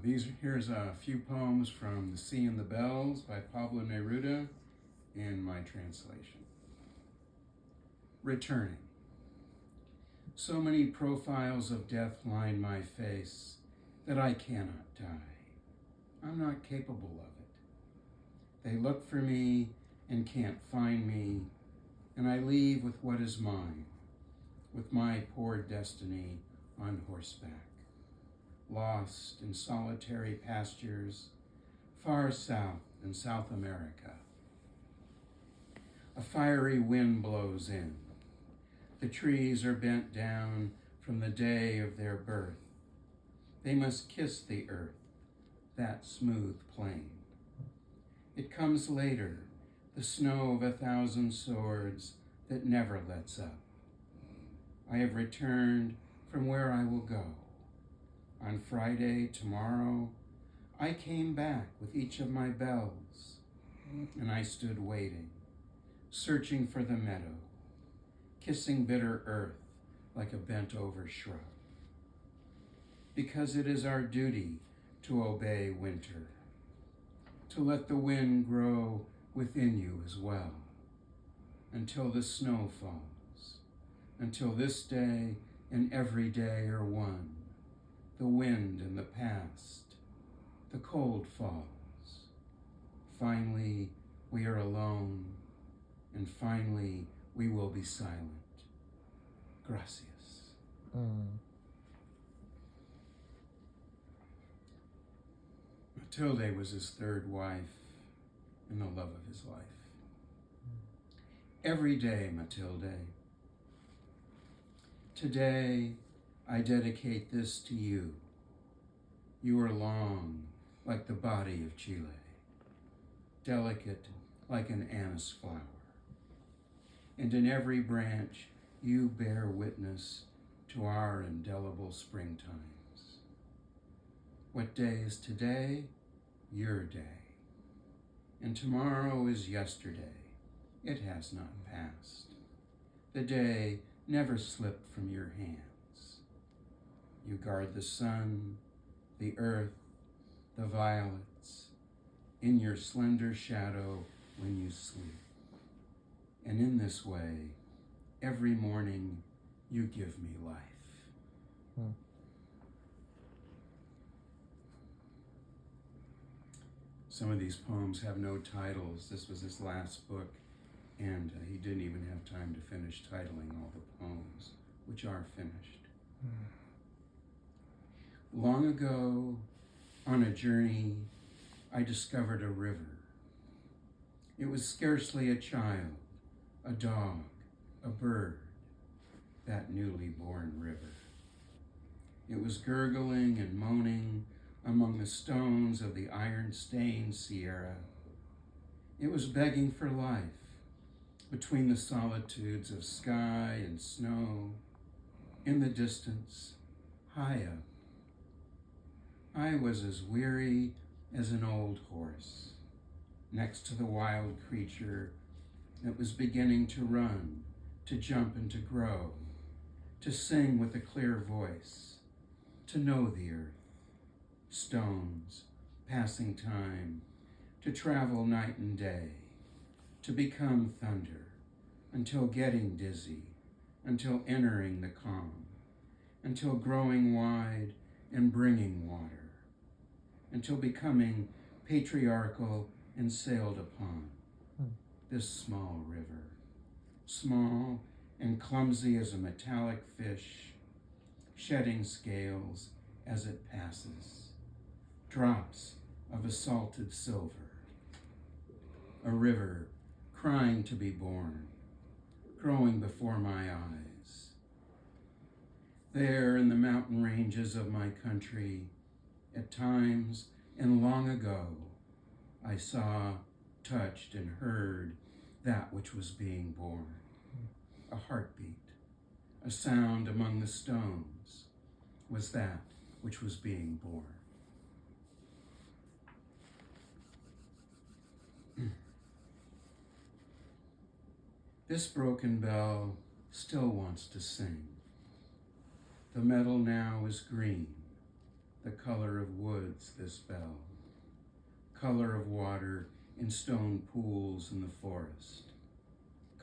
Here's a few poems from The Sea and the Bells by Pablo Neruda in my translation. Returning. So many profiles of death line my face that I cannot die. I'm not capable of it. They look for me and can't find me, and I leave with what is mine, with my poor destiny on horseback, lost in solitary pastures far south in South America. A fiery wind blows in. The trees are bent down from the day of their birth. They must kiss the earth, that smooth plain. It comes later, the snow of 1,000 swords that never lets up. I have returned from where I will go. On Friday, tomorrow, I came back with each of my bells, and I stood waiting, searching for the meadow, kissing bitter earth like a bent-over shrub. Because it is our duty to obey winter, to let the wind grow within you as well, until the snow falls, until this day and every day are one, the wind and the past, the cold falls. Finally, we are alone, and finally, we will be silent. Gracias. Matilde was his third wife and the love of his life. Every day, Matilde. Today, I dedicate this to you. You are long like the body of Chile, delicate like an anise flower. And in every branch, you bear witness to our indelible springtimes. What day is today? Your day. And tomorrow is yesterday. It has not passed. The day never slipped from your hands. You guard the sun, the earth, the violets, in your slender shadow when you sleep. And in this way, every morning you give me life. Some of these poems have no titles. This was his last book, and he didn't even have time to finish titling all the poems, which are finished. Long ago, on a journey, I discovered a river. It was scarcely a child, a dog, a bird, that newly born river. It was gurgling and moaning among the stones of the iron-stained Sierra. It was begging for life between the solitudes of sky and snow. In the distance, high up, I was as weary as an old horse next to the wild creature that was beginning to run, to jump and to grow, to sing with a clear voice, to know the earth, stones, passing time, to travel night and day, to become thunder, until getting dizzy, until entering the calm, until growing wide and bringing water, until becoming patriarchal and sailed upon. This small river, small and clumsy as a metallic fish, shedding scales as it passes, drops of a salted silver. A river crying to be born, growing before my eyes. There in the mountain ranges of my country, at times and long ago, I saw, touched, and heard that which was being born. A heartbeat, a sound among the stones was that which was being born. This broken bell still wants to sing. The metal now is green, the color of woods, this bell, color of water in stone pools in the forest,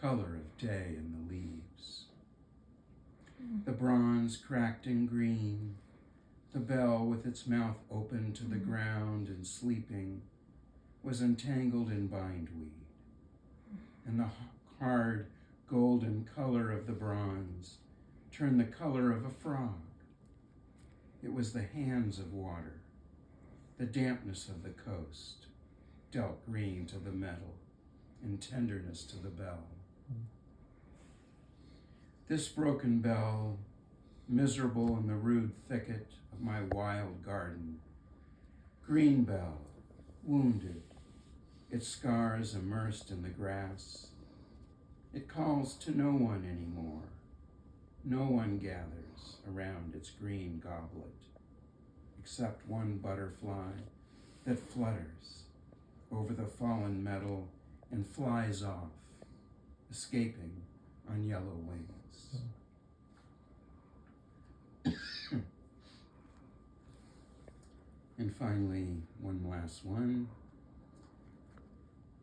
color of day in the leaves. The bronze cracked and green, the bell with its mouth open to the ground and sleeping was entangled in bindweed, and the hard golden color of the bronze turned the color of a frog. It was the hands of water, the dampness of the coast, dealt green to the metal and tenderness to the bell. This broken bell, miserable in the rude thicket of my wild garden, green bell, wounded, its scars immersed in the grass, it calls to no one anymore. No one gathers around its green goblet, except one butterfly that flutters over the fallen metal and flies off, escaping on yellow wings. And finally, one last one.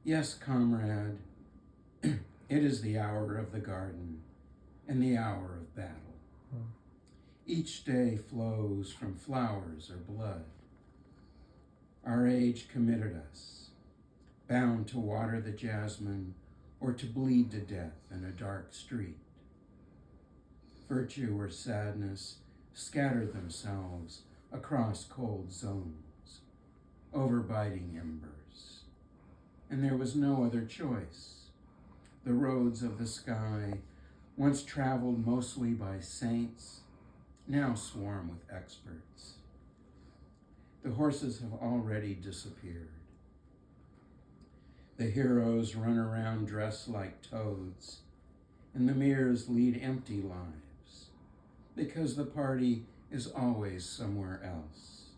Yes, comrade, it is the hour of the garden and the hour of battle. Each day flows from flowers or blood. Our age committed us, bound to water the jasmine or to bleed to death in a dark street. Virtue or sadness scattered themselves across cold zones, overbiting embers. And there was no other choice. The roads of the sky, once traveled mostly by saints, now swarm with experts. The horses have already disappeared. The heroes run around dressed like toads, and the mirrors lead empty lives, because the party is always somewhere else,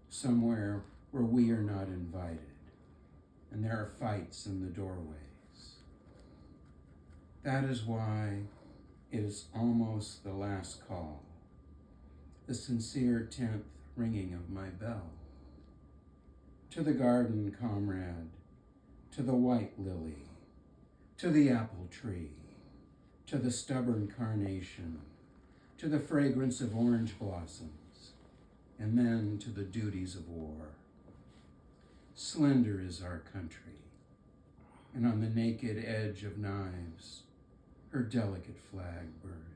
somewhere where we are not invited, and there are fights in the doorways. That is why it is almost the last call, the sincere 10th ringing of my bell. To the garden, comrade, to the white lily, to the apple tree, to the stubborn carnation, to the fragrance of orange blossoms, and then to the duties of war. Slender is our country, and on the naked edge of knives, her delicate flag burns.